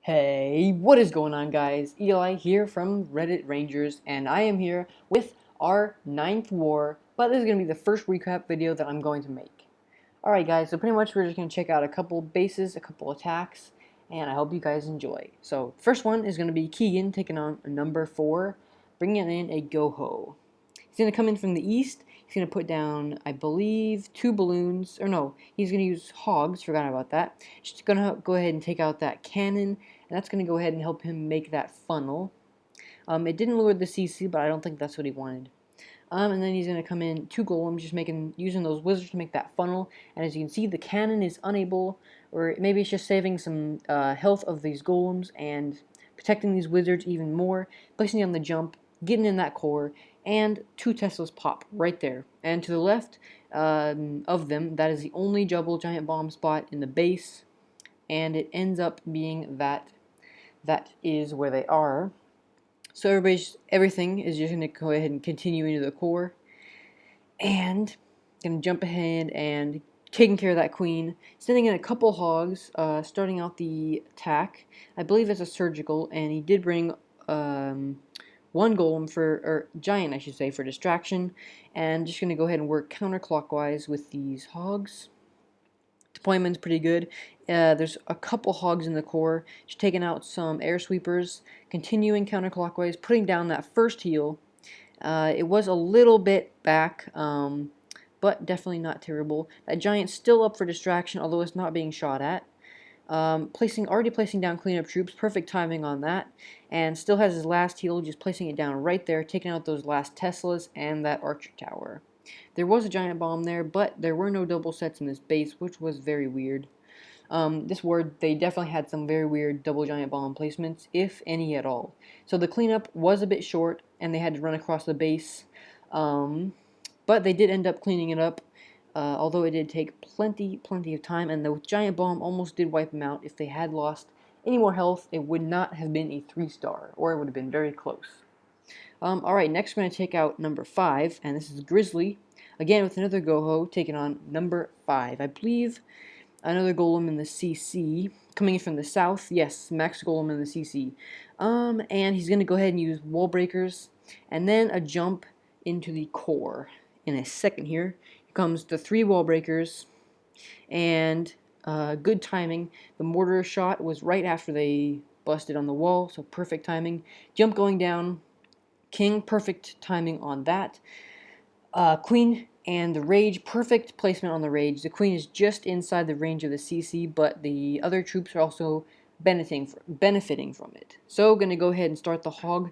Hey, what is going on, guys? Eli here from Reddit Rangers, and I am here with our 9th war, but this is going to be the first recap video that I'm going to make. Alright guys, so pretty much we're just going to check out a couple bases, a couple attacks, and I hope you guys enjoy. So, first one is going to be Keegan taking on number 4, bringing in a Go-Ho. He's going to come in from the east. He's going to put down, I believe, 2 balloons. Or no, he's going to use hogs. Forgot about that. Just going to go ahead and take out that cannon. And that's going to go ahead and help him make that funnel. It didn't lure the CC, but I don't think that's what he wanted. And then he's going to come in 2 golems, just using those wizards to make that funnel. And as you can see, the cannon is unable, or maybe it's just saving some health of these golems and protecting these wizards even more, placing on the jump, getting in that core, and 2 Teslas pop right there. And to the left of them, that is the only double giant bomb spot in the base, and it ends up being that is where they are. So everything is just going to go ahead and continue into the core, and going to jump ahead and taking care of that queen, sending in a couple hogs, starting out the attack. I believe it's a surgical, and he did bring 1 golem or giant I should say, for distraction, and just going to go ahead and work counterclockwise with these hogs. Deployment's pretty good. There's a couple hogs in the core, just taking out some air sweepers, continuing counterclockwise, putting down that first heal. It was a little bit back, but definitely not terrible. That giant's still up for distraction, although it's not being shot at. Already placing down cleanup troops, perfect timing on that, and still has his last heal, just placing it down right there, taking out those last Teslas and that archer tower. There was a giant bomb there, but there were no double sets in this base, which was very weird. This war, they definitely had some very weird double giant bomb placements, if any at all. So the cleanup was a bit short, and they had to run across the base, but they did end up cleaning it up, although it did take plenty of time, and the giant bomb almost did wipe them out. If they had lost any more health, it would not have been a 3-star, or it would have been very close. Alright, next we're going to take out number 5, and this is Grizzly, again with another Go-Ho, taking on number 5. I believe another golem in the CC, coming in from the south. Yes, max golem in the CC. And he's going to go ahead and use wall breakers, and then a jump into the core. In a second here comes the 3 wall breakers, and good timing. The mortar shot was right after they busted on the wall, so perfect timing. Jump going down. King, perfect timing on that. Queen and the Rage, perfect placement on the Rage. The Queen is just inside the range of the CC, but the other troops are also benefiting from it. So, going to go ahead and start the hog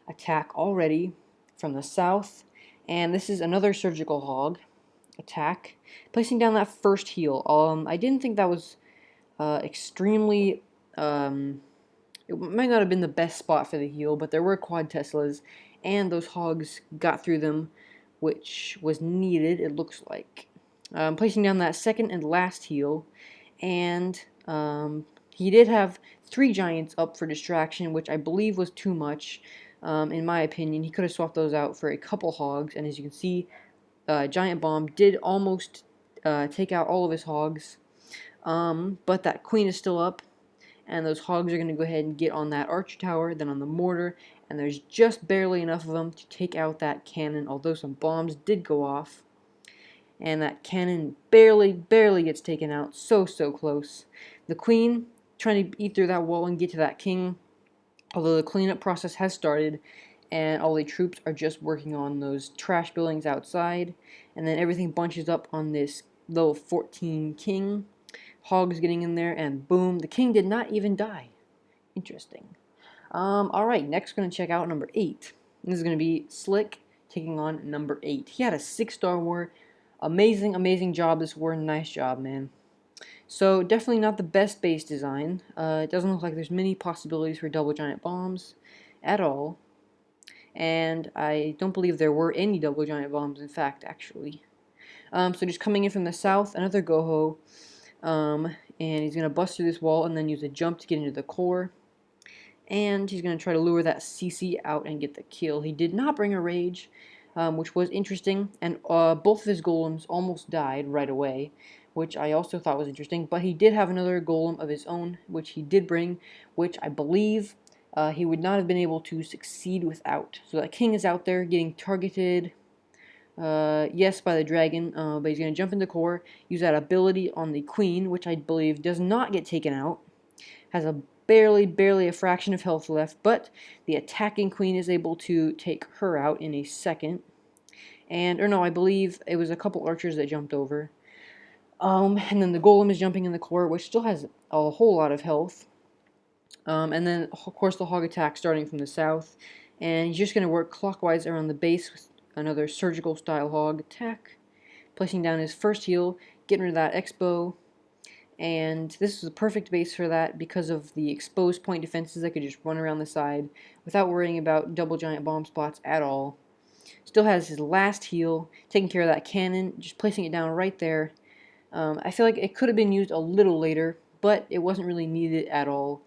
attack already from the south. And this is another surgical hog attack, placing down that first heal. I didn't think that was extremely... it might not have been the best spot for the heal, but there were quad Teslas, and those hogs got through them, which was needed, it looks like. Placing down that second and last heal, and he did have 3 giants up for distraction, which I believe was too much, in my opinion. He could have swapped those out for a couple hogs, and as you can see, Giant Bomb did almost take out all of his hogs, but that queen is still up, and those hogs are going to go ahead and get on that archer tower, then on the mortar, and there's just barely enough of them to take out that cannon, although some bombs did go off, and that cannon barely gets taken out. So close. The queen trying to eat through that wall and get to that king, although the cleanup process has started, and all the troops are just working on those trash buildings outside, and then everything bunches up on this little 14 king. Hogs getting in there, and boom, the king did not even die. Interesting. Alright, next we're going to check out number 8. This is going to be Slick taking on number 8. He had a 6-star war. Amazing job this war. Nice job, man. So, definitely not the best base design. It doesn't look like there's many possibilities for double giant bombs at all. And I don't believe there were any double giant bombs, in fact, actually. So just coming in from the south, another Go-Ho. And he's going to bust through this wall and then use a jump to get into the core. And he's going to try to lure that CC out and get the kill. He did not bring a Rage, which was interesting. And both of his golems almost died right away. which I also thought was interesting. But he did have another golem of his own, which he did bring, which I believe he would not have been able to succeed without. So that king is out there getting targeted, yes, by the dragon, but he's going to jump into core, use that ability on the queen, which I believe does not get taken out. Has a barely a fraction of health left, but the attacking queen is able to take her out in a second. And, or no, I believe it was a couple archers that jumped over. And then the golem is jumping in the core, which still has a whole lot of health. And then, of course, the hog attack starting from the south. And he's just going to work clockwise around the base with another surgical style hog attack. Placing down his first heal, getting rid of that X-bow. And this is a perfect base for that because of the exposed point defenses that could just run around the side without worrying about double giant bomb spots at all. Still has his last heal, taking care of that cannon, just placing it down right there. I feel like it could have been used a little later, but it wasn't really needed at all.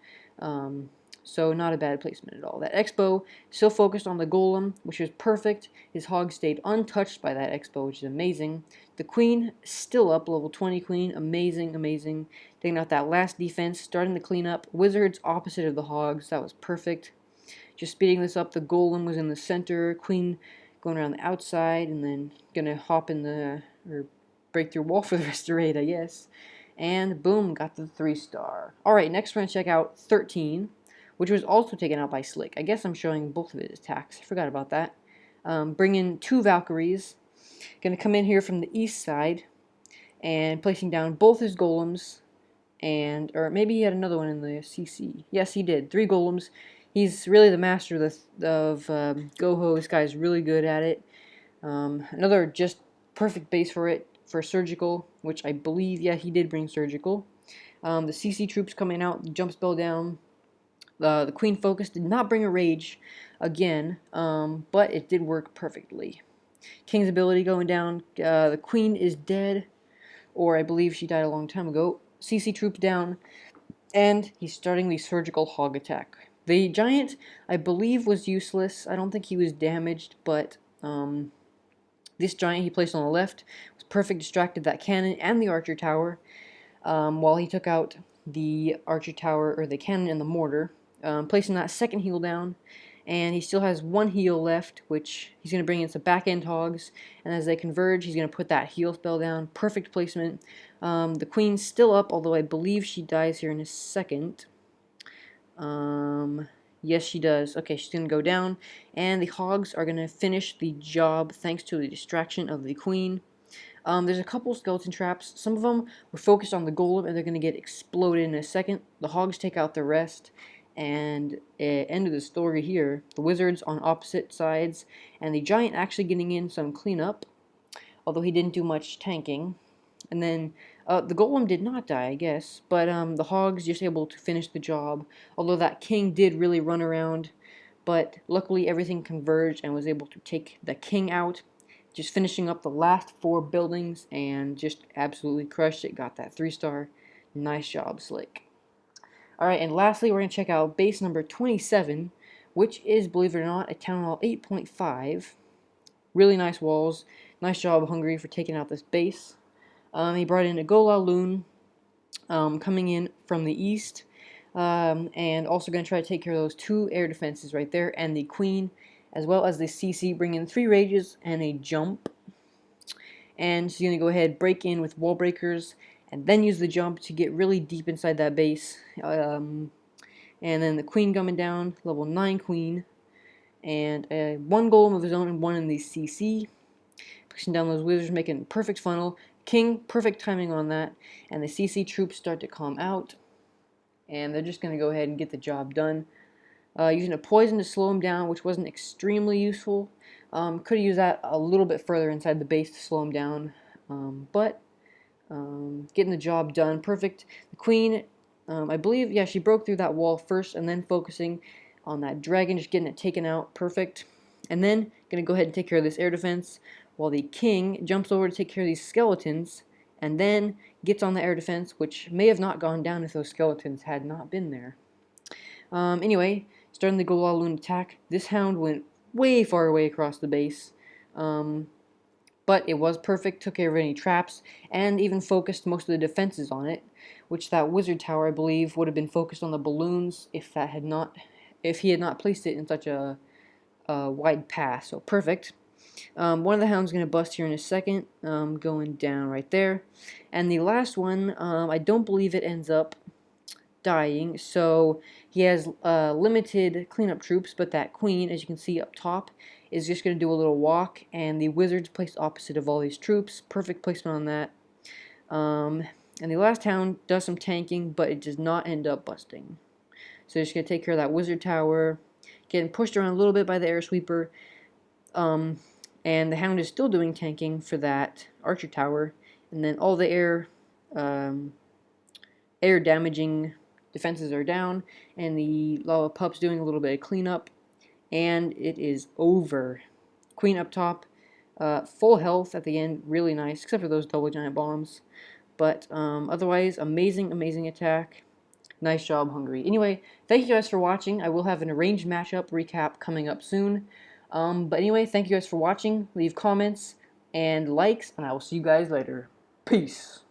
So not a bad placement at all. That X-bow still focused on the golem, which was perfect. His hog stayed untouched by that X-bow, which is amazing. The queen still up, level 20 queen, amazing, amazing. Taking out that last defense, starting to clean up. Wizards opposite of the hogs, that was perfect. Just speeding this up, the golem was in the center, queen going around the outside, and then gonna hop in the, or break through wall for the rest of the raid, I guess. And boom, got the 3-star. Alright, next we're gonna check out 13, which was also taken out by Slick. I guess I'm showing both of his attacks. I forgot about that. Bring in 2 Valkyries. Gonna come in here from the east side and placing down both his golems. And, or maybe he had another one in the CC. Yes, he did. 3 golems. He's really the master of Goho. This guy's really good at it. Another just perfect base for it, for surgical, which I believe, yeah, he did bring surgical. The CC troops coming out, jump spell down. The Queen Focus did not bring a rage again, but it did work perfectly. King's ability going down. The Queen is dead, or I believe she died a long time ago. CC troops down, and he's starting the surgical hog attack. The giant, I believe, was useless. I don't think he was damaged, but this giant he placed on the left was perfect, distracted that cannon and the archer tower, while he took out the archer tower, or the cannon and the mortar. Placing that second heal down, and he still has 1 heal left, which he's going to bring in some back-end hogs, and as they converge, he's going to put that heal spell down. Perfect placement. The queen's still up, although I believe she dies here in a second. Yes, she does. Okay, she's going to go down, and the hogs are going to finish the job thanks to the distraction of the queen. There's a couple skeleton traps. Some of them were focused on the golem, and they're going to get exploded in a second. The hogs take out the rest. And end of the story here, the wizards on opposite sides, and the giant actually getting in some cleanup, although he didn't do much tanking. And then the golem did not die, I guess, but the hogs just able to finish the job, although that king did really run around, but luckily everything converged and was able to take the king out, just finishing up the last 4 buildings, and just absolutely crushed it. Got that 3-star. Nice job, Slick. Alright, and lastly, we're going to check out base number 27, which is, believe it or not, a Town Hall 8.5. Really nice walls. Nice job, Hungary, for taking out this base. He brought in a Gola Loon coming in from the east, and also going to try to take care of those 2 air defenses right there, and the Queen, as well as the CC, bring in 3 rages and a jump. And she's going to go ahead, break in with wall breakers, and then use the jump to get really deep inside that base. And then the queen coming down, level 9 queen, and 1 golem of his own and 1 in the CC. Pushing down those wizards, making a perfect funnel. King, perfect timing on that. And the CC troops start to come out. And they're just going to go ahead and get the job done. Using a poison to slow him down, which wasn't extremely useful. Could have used that a little bit further inside the base to slow him down. But getting the job done. Perfect. The queen, I believe, yeah, she broke through that wall first and then focusing on that dragon, just getting it taken out. Perfect. And then going to go ahead and take care of this air defense while the king jumps over to take care of these skeletons and then gets on the air defense, which may have not gone down if those skeletons had not been there. Anyway, starting the Golaloon attack. This hound went way far away across the base. but it was perfect, took care of any traps, and even focused most of the defenses on it, which that wizard tower, I believe, would have been focused on the balloons if he had not placed it in such a wide path. So perfect. One of the hounds going to bust here in a second, going down right there. And the last one, I don't believe it ends up dying, so he has limited cleanup troops, but that queen, as you can see up top, is just going to do a little walk, and the wizard's placed opposite of all these troops. Perfect placement on that. And the last hound does some tanking, but it does not end up busting. So just going to take care of that wizard tower, getting pushed around a little bit by the air sweeper. And the hound is still doing tanking for that archer tower, and then all the air damaging defenses are down, and the lava pup's doing a little bit of cleanup, and it is over. Queen up top, full health at the end, really nice, except for those double giant bombs. But otherwise, amazing attack. Nice job, Hungary. Anyway, thank you guys for watching. I will have an arranged matchup recap coming up soon. But anyway, thank you guys for watching. Leave comments and likes, and I will see you guys later. Peace.